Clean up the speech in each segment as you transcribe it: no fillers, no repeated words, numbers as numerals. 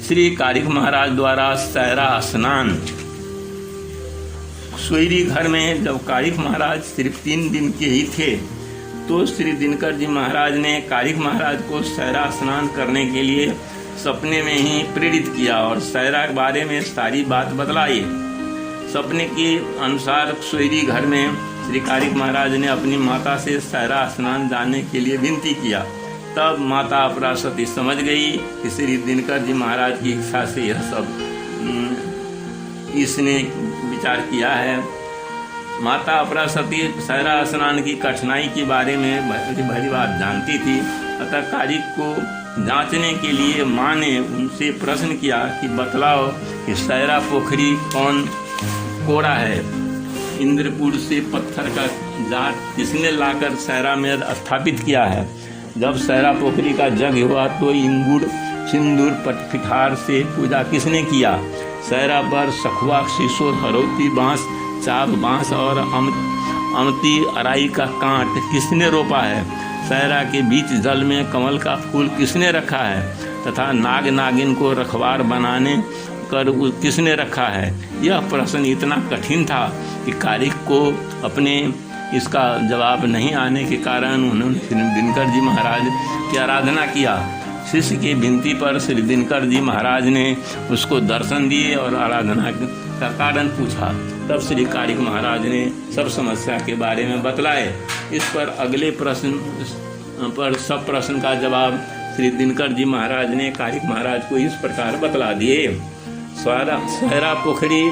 श्री कारिक महाराज द्वारा सहरा स्नान। सोयरी घर में जब कारिक महाराज सिर्फ 3 दिन के ही थे तो श्री दिनकर जी महाराज ने कारिक महाराज को सहरा स्नान करने के लिए सपने में ही प्रेरित किया और सहरा के बारे में सारी बात बतलाई। सपने के अनुसार सोयरी घर में श्री कारिक महाराज ने अपनी माता से सहरा स्नान जाने के लिए विनती किया। तब माता अपराशती समझ गई कि श्री दिनकर जी महाराज की इच्छा से यह सब इसने विचार किया है। माता अपराशती सहरा स्नान की कठिनाई के बारे में भली बात जानती थी, अतः कारिक को जांचने के लिए माँ ने उनसे प्रश्न किया कि बतलाओ कि सहरा पोखरी कौन कोड़ा है। इंद्रपुर से पत्थर का जाट किसने लाकर सहरा में स्थापित किया है। जब सहरा पोखरी का जग हुआ तो इंगुड़ सिंदूर पिठार से पूजा किसने किया। सहरा पर सखुआ शीशो हरौती बांस चाप बांस और अमती अराई का कांट किसने रोपा है। सहरा के बीच जल में कमल का फूल किसने रखा है तथा नाग नागिन को रखवार बनाने कर किसने रखा है। यह प्रश्न इतना कठिन था कि कारिक को अपने इसका जवाब नहीं आने के कारण उन्होंने श्री दिनकर जी महाराज की आराधना किया। शिष्य की विनती पर श्री दिनकर जी महाराज ने उसको दर्शन दिए और आराधना का कारण पूछा। तब श्री कारिक महाराज ने सब समस्या के बारे में बतलाए। इस पर अगले प्रश्न पर सब प्रश्न का जवाब श्री दिनकर जी महाराज ने कारिक महाराज को इस प्रकार बतला दिए। सहरा पोखरी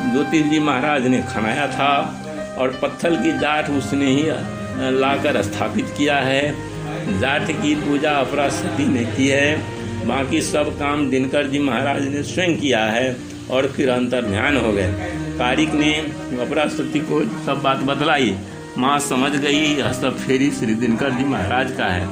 ज्योतिष जी महाराज ने खनाया था और पत्थर की जाट उसने ही लाकर स्थापित किया है। जाट की पूजा अपराशती ने की है, बाकी सब काम दिनकर जी महाराज ने स्वयं किया है और फिर अंतर्ध्यान हो गए। कारिक ने अपराशती को सब बात बतलाई। माँ समझ गई यह सब फेरी श्री दिनकर जी महाराज का है।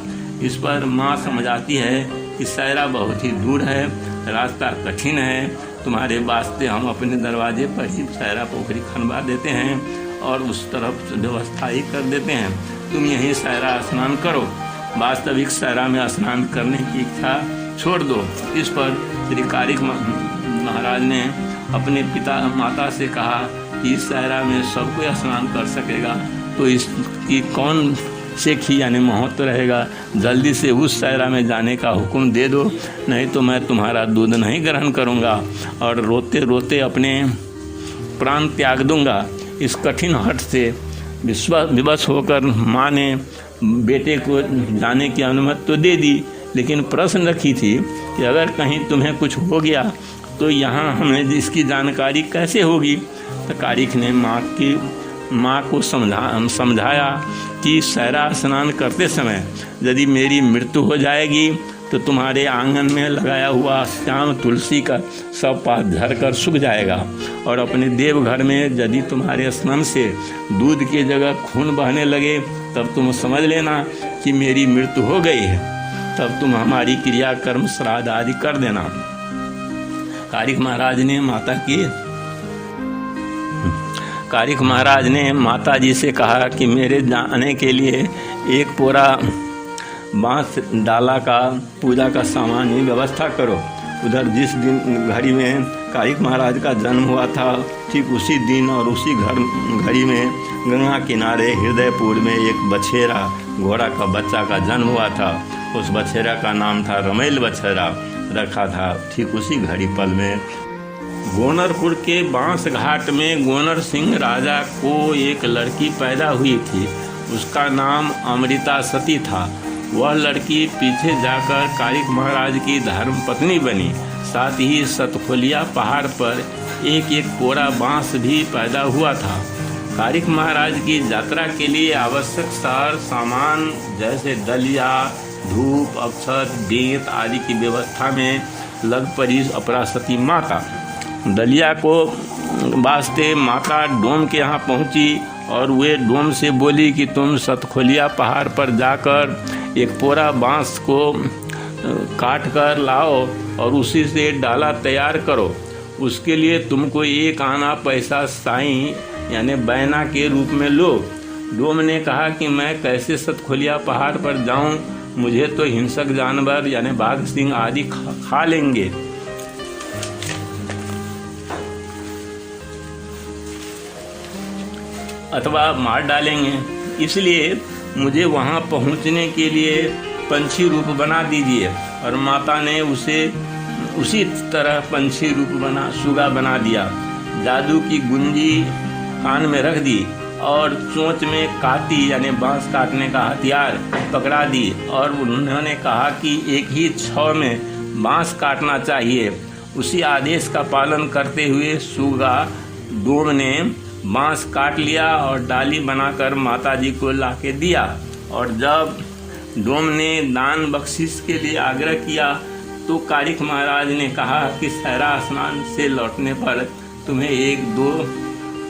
इस पर माँ समझाती है कि सहरा बहुत ही दूर है, रास्ता कठिन है, तुम्हारे वास्ते हम अपने दरवाजे पर ही सहरा पोखरी खनवा देते हैं और उस तरफ व्यवस्था ही कर देते हैं। तुम यहीं सहरा स्नान करो। वास्तविक सहरा में स्नान करने की इच्छा छोड़ दो। इस पर श्री कारिक महाराज ने अपने पिता माता से कहा कि इस सहरा में सब कोई स्नान कर सकेगा तो इसकी कौन शेखी यानी महत्व रहेगा। जल्दी से उस सहरा में जाने का हुक्म दे दो, नहीं तो मैं तुम्हारा दूध नहीं ग्रहण करूँगा और रोते रोते अपने प्राण त्याग दूंगा। इस कठिन हट से विवश होकर माँ ने बेटे को जाने की अनुमति तो दे दी, लेकिन प्रश्न रखी थी कि अगर कहीं तुम्हें कुछ हो गया तो यहाँ हमें इसकी जानकारी कैसे होगी। तो कारिक ने माँ को समझाया कि सहरा स्नान करते समय यदि मेरी मृत्यु हो जाएगी तो तुम्हारे आंगन में लगाया हुआ श्याम तुलसी का सब पात झड़कर सूख जाएगा और अपने देवघर में यदि तुम्हारे स्नान से दूध की जगह खून बहने लगे तब तुम समझ लेना कि मेरी मृत्यु हो गई है। तब तुम हमारी क्रियाकर्म श्राद्ध आदि कर देना। कारिक महाराज ने माता जी से कहा कि मेरे जाने के लिए एक पूरा बांस डाला का पूजा का सामान ही व्यवस्था करो। उधर जिस दिन घड़ी में कारिक महाराज का जन्म हुआ था ठीक उसी दिन और उसी घड़ी में गंगा किनारे हृदयपुर में एक बछेरा घोड़ा का बच्चा का जन्म हुआ था। उस बछेरा का नाम था रमेल बछेरा रखा था। ठीक उसी घड़ी पल में गोनरपुर के बांस घाट में गोनर सिंह राजा को एक लड़की पैदा हुई थी। उसका नाम अमृता सती था। वह लड़की पीछे जाकर कारिक महाराज की धर्म पत्नी बनी। साथ ही सतखोलिया पहाड़ पर एक एक कोरा बांस भी पैदा हुआ था। कारिक महाराज की यात्रा के लिए आवश्यक सार सामान जैसे दलिया धूप अक्षत बेत आदि की व्यवस्था में लग पड़ी अपराशती माता। दलिया को वास्ते माता डोम के यहाँ पहुँची और वे डोम से बोली कि तुम सतखोलिया पहाड़ पर जाकर एक पोरा बांस को काट कर लाओ और उसी से डाला तैयार करो। उसके लिए तुमको 1 आना पैसा साईं यानी बैना के रूप में लो। डोम ने कहा कि मैं कैसे सतखोलिया पहाड़ पर जाऊं, मुझे तो हिंसक जानवर यानी बाघ सिंह आदि खा लेंगे। अथवा मार डालेंगे, इसलिए मुझे वहाँ पहुँचने के लिए पंछी रूप बना दीजिए। और माता ने उसे उसी तरह पंछी रूप सुगा बना दिया। जादू की गुंजी कान में रख दी और चोंच में काटी यानी बांस काटने का हथियार पकड़ा दी, और उन्होंने कहा कि एक ही छौ में बांस काटना चाहिए। उसी आदेश का पालन करते हुए सुगा डोम ने बांस काट लिया और डाली बनाकर माताजी को लाके दिया। और जब डोम ने दान बख्शिश के लिए आग्रह किया तो कारिक महाराज ने कहा कि सहरा स्नान से लौटने पर तुम्हें 1-2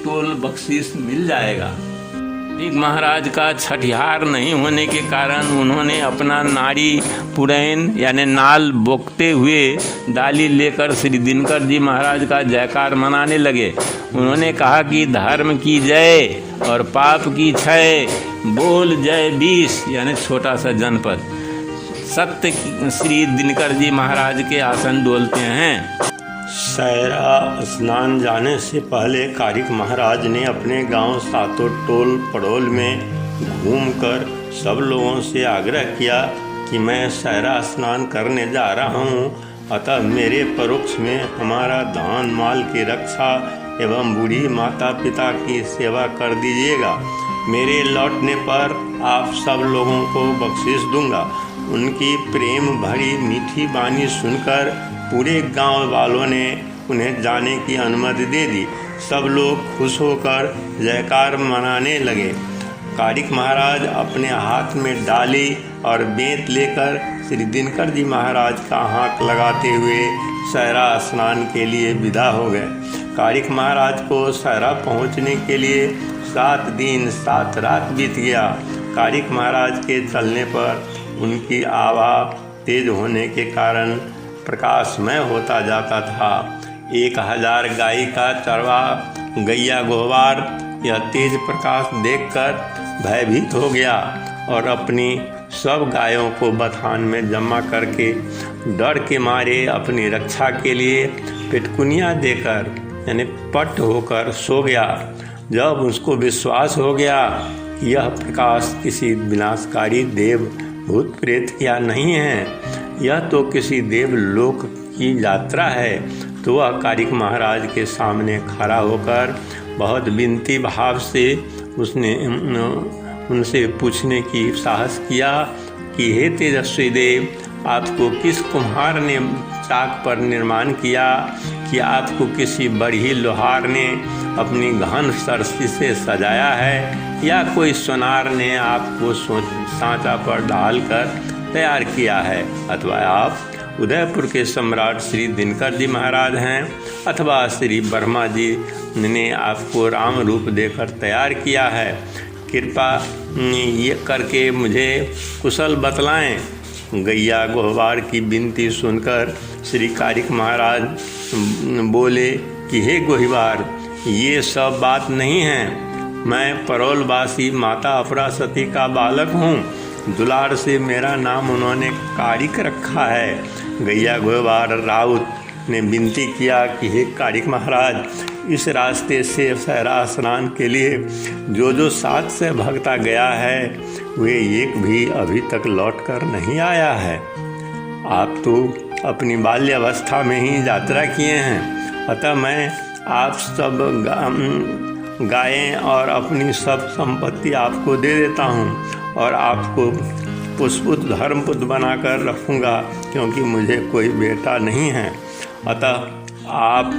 टोल बख्शिश मिल जाएगा। कारिक महाराज का छठिहार नहीं होने के कारण उन्होंने अपना नाड़ी पुरैन यानी नाल बोकते हुए डाली लेकर श्री दिनकर जी महाराज का जयकार मनाने लगे। उन्होंने कहा कि धर्म की जय और पाप की क्षय, बोल जय 20 यानी छोटा सा जनपद। सत्य श्री दिनकर जी महाराज के आसन डोलते हैं। सहरा स्नान जाने से पहले कारिक महाराज ने अपने गांव सातों टोल पड़ोल में घूमकर सब लोगों से आग्रह किया कि मैं सहरा स्नान करने जा रहा हूं, अतः मेरे परोक्ष में हमारा धान माल की रक्षा एवं बूढ़ी माता पिता की सेवा कर दीजिएगा। मेरे लौटने पर आप सब लोगों को बख्शिश दूंगा। उनकी प्रेम भरी मीठी वाणी सुनकर पूरे गांव वालों ने उन्हें जाने की अनुमति दे दी। सब लोग खुश होकर जयकार मनाने लगे। कारिक महाराज अपने हाथ में डाली और बेंत लेकर श्री दिनकर जी महाराज का हाथ लगाते हुए सहरा स्नान के लिए विदा हो गए। कारिक महाराज को सहरा पहुंचने के लिए 7 दिन 7 रात बीत गया। कारिक महाराज के चलने पर उनकी आभा तेज होने के कारण प्रकाशमय होता जाता था। 1000 गाय का चरवा गैया गोवार यह तेज प्रकाश देखकर भयभीत हो गया और अपनी सब गायों को बथान में जमा करके डर के मारे अपनी रक्षा के लिए पिटकुनियाँ देकर यानी पट होकर सो गया। जब उसको विश्वास हो गया कि यह प्रकाश किसी विनाशकारी देव भूत प्रेत या नहीं है, यह तो किसी देवलोक की यात्रा है, तो वह कारिक महाराज के सामने खड़ा होकर बहुत विनती भाव से उसने उनसे पूछने की साहस किया कि हे तेजस्वी देव, आपको किस कुम्हार ने चाक पर निर्माण किया कि आपको किसी बढ़ी लोहार ने अपनी गहन सरसी से सजाया है, या कोई सोनार ने आपको सांचा पर डालकर तैयार किया है, अथवा आप उदयपुर के सम्राट श्री दिनकर जी महाराज हैं, अथवा श्री ब्रह्मा जी ने आपको राम रूप देकर तैयार किया है। कृपा ये करके मुझे कुशल बतलाएं। गैया गोहवार की विनती सुनकर श्री कारिक महाराज बोले कि हे गोहिवार, ये सब बात नहीं है। मैं परौलवासी माता अपरासती का बालक हूँ। दुलार से मेरा नाम उन्होंने कारिक रखा है। गैया गोहवार राउत ने विनती किया कि हे कारिक महाराज, इस रास्ते से सहरा स्नान के लिए जो 7 से भक्ता गया है वे एक भी अभी तक लौटकर नहीं आया है। आप तो अपनी बाल्यावस्था में ही यात्रा किए हैं, अतः मैं आप सब गायें और अपनी सब संपत्ति आपको दे देता हूँ और आपको पुष्पुत धर्मपुत बनाकर रखूँगा, क्योंकि मुझे कोई बेटा नहीं है। अतः आप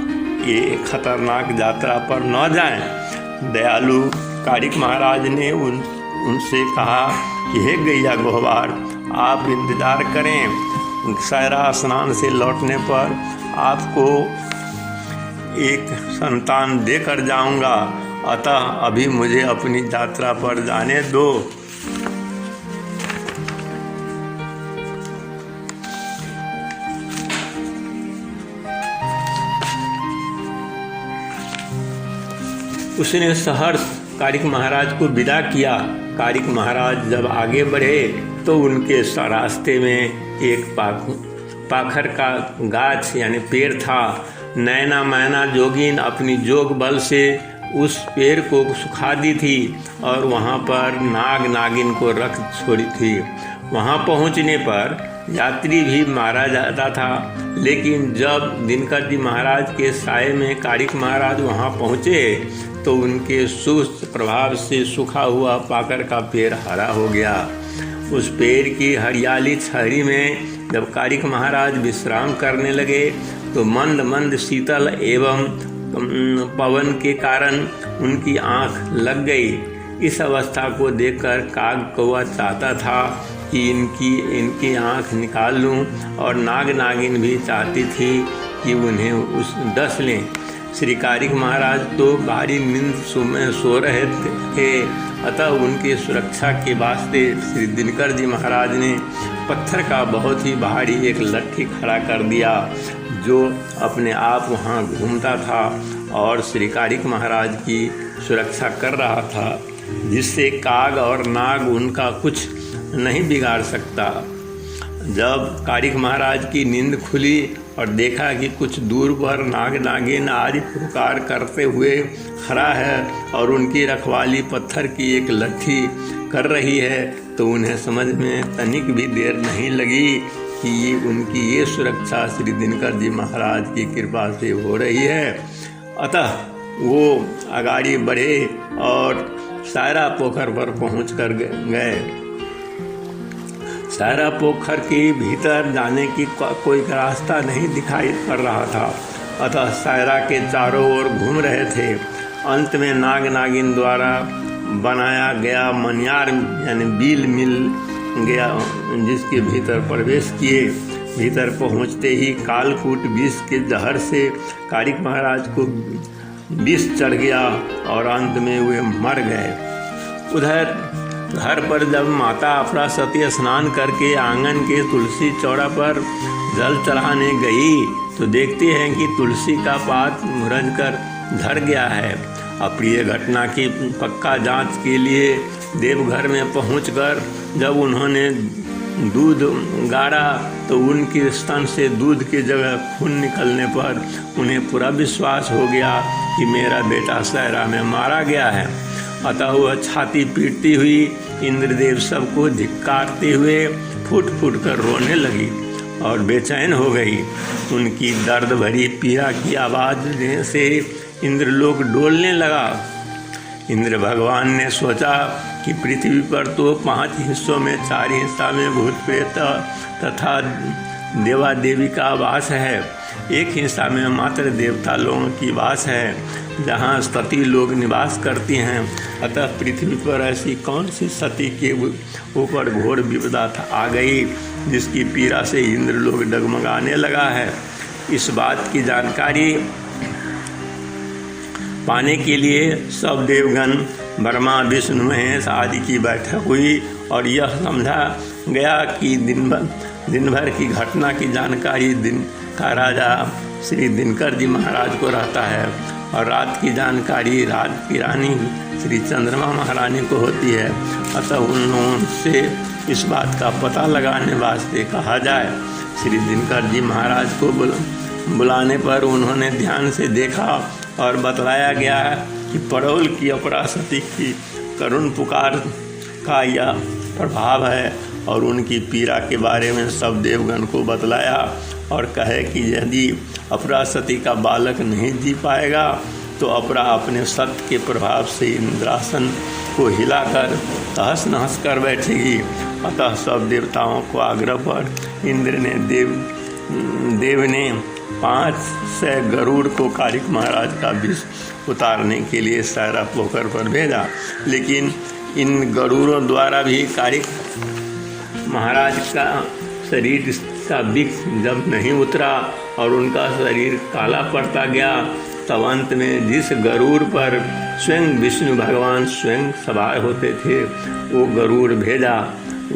ये खतरनाक यात्रा पर न जाएं। दयालु कारिक महाराज ने उनसे कहा कि हे गैया गोहवार, आप इंतज़ार करें। सहरा स्नान से लौटने पर आपको एक संतान देकर जाऊंगा, अतः अभी मुझे अपनी यात्रा पर जाने दो। उसने सहर्ष कारिक महाराज को विदा किया। कारिक महाराज जब आगे बढ़े तो उनके रास्ते में एक पाखर का गाछ यानी पेड़ था। नैना मैना जोगिन अपनी जोग बल से उस पेड़ को सुखा दी थी और वहाँ पर नाग नागिन को रख छोड़ी थी। वहाँ पहुँचने पर यात्री भी मारा जाता था, लेकिन जब दिनकर जी महाराज के साये में कारिक महाराज वहाँ पहुँचे तो उनके सुस्त प्रभाव से सूखा हुआ पाकर का पेड़ हरा हो गया। उस पेड़ की हरियाली छारी में जब कारिक महाराज विश्राम करने लगे तो मंद मंद शीतल एवं पवन के कारण उनकी आंख लग गई। इस अवस्था को देखकर काग कौवा चाहता था कि इनकी आंख निकाल लूं, और नाग नागिन भी चाहती थी कि उन्हें उस डस लें। श्री कारिक महाराज तो भारी नींद में सो रहे थे, अतः उनके सुरक्षा के वास्ते श्री दिनकर जी महाराज ने पत्थर का बहुत ही भारी एक लट्ठी खड़ा कर दिया, जो अपने आप वहाँ घूमता था और श्री कारिक महाराज की सुरक्षा कर रहा था, जिससे काग और नाग उनका कुछ नहीं बिगाड़ सकता। जब कारिक महाराज की नींद खुली और देखा कि कुछ दूर पर नाग नागिन आदि पुकार करते हुए खड़ा है और उनकी रखवाली पत्थर की एक लट्ठी कर रही है, तो उन्हें समझ में तनिक भी देर नहीं लगी कि उनकी ये सुरक्षा श्री दिनकर जी महाराज की कृपा से हो रही है। अतः वो आगाड़ी बढ़े और सायरा पोखर पर पहुँच कर गए। सायरा पोखर के भीतर जाने की कोई रास्ता नहीं दिखाई पड़ रहा था, अतः सायरा के चारों ओर घूम रहे थे। अंत में नाग नागिन द्वारा बनाया गया मनियार यानी बील मिल गया, जिसके भीतर प्रवेश किए। भीतर पहुंचते ही कालकूट विष के जहर से कारिक महाराज को विष चढ़ गया और अंत में वे मर गए। उधर घर पर जब माता अपरासती स्नान करके आंगन के तुलसी चौड़ा पर जल चढ़ाने गई तो देखते हैं कि तुलसी का पात मुरझ कर झड़ गया है। अप्रिय घटना की पक्का जांच के लिए देवघर में पहुंचकर जब उन्होंने दूध गाड़ा तो उनके स्तन से दूध की जगह खून निकलने पर उन्हें पूरा विश्वास हो गया कि मेरा बेटा सायरा में मारा गया है। अतः वह छाती पीटती हुई इंद्रदेव सबको धिक्कारते हुए फूट फूट कर रोने लगी और बेचैन हो गई। उनकी दर्द भरी पीड़ा की आवाज़ से इंद्रलोक डोलने लगा। इंद्र भगवान ने सोचा कि पृथ्वी पर तो 5 हिस्सों में 4 हिस्सा में भूत प्रेत तथा देवा देवी का वास है, एक हिस्सा में मात्र देवता लोगों की वास है, जहाँ सती लोग निवास करती हैं। अतः पृथ्वी पर ऐसी कौन सी सती के ऊपर घोर विपदा आ गई जिसकी पीड़ा से इंद्र लोग डगमगाने लगा है। इस बात की जानकारी पाने के लिए सब देवगण ब्रह्मा विष्णु महेश आदि की बैठक हुई और यह समझा गया कि दिन भर की घटना की जानकारी दिन का राजा श्री दिनकर जी महाराज को रहता है और रात की जानकारी रात की रानी श्री चंद्रमा महारानी को होती है। अतः उन लोगों से इस बात का पता लगाने वास्ते कहा जाए। श्री दिनकर जी महाराज को बुलाने पर उन्होंने ध्यान से देखा और बतलाया गया कि पड़ोल की अपरासती की करुण पुकार का यह प्रभाव है और उनकी पीड़ा के बारे में सब देवगण को बतलाया और कहे कि यदि अपरासती का बालक नहीं जी पाएगा तो अपरा अपने सत्य के प्रभाव से इंद्रासन को हिलाकर तहस नहस कर बैठेगी। अतः सब देवताओं को आग्रह पर इंद्र ने देव ने 500 गरुड़ को कारिक महाराज का विष उतारने के लिए सायरा पोखर पर भेजा, लेकिन इन गरुड़ों द्वारा भी कारिक महाराज का शरीर का विष जब नहीं उतरा और उनका शरीर काला पड़ता गया, तब अंत में जिस गरुड़ पर स्वयं विष्णु भगवान स्वयं सवार होते थे वो गरुड़ भेजा।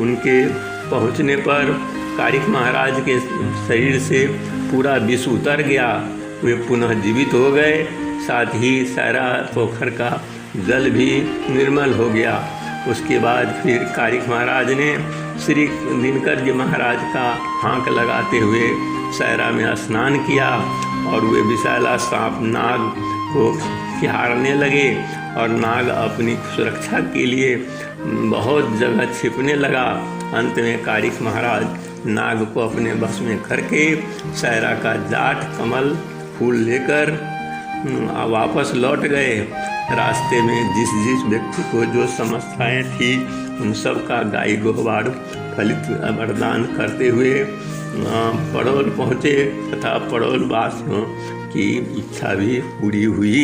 उनके पहुँचने पर कारिक महाराज के शरीर से पूरा विष उतर गया, वे पुनः जीवित हो गए। साथ ही सायरा पोखर का जल भी निर्मल हो गया। उसके बाद फिर कारिक महाराज ने श्री दिनकर जी महाराज का हाँक लगाते हुए सायरा में स्नान किया और वे विशाला सांप नाग को खिहारने लगे और नाग अपनी सुरक्षा के लिए बहुत जगह छिपने लगा। अंत में कारिक महाराज नाग को अपने बस में करके सायरा का जाट कमल फूल लेकर वापस लौट गए। रास्ते में जिस जिस व्यक्ति को जो समस्याएं थी उन सब का गाय गोहवार फलित वरदान करते हुए पड़ोल पहुँचे तथा पड़ोल वासियों की इच्छा भी पूरी हुई।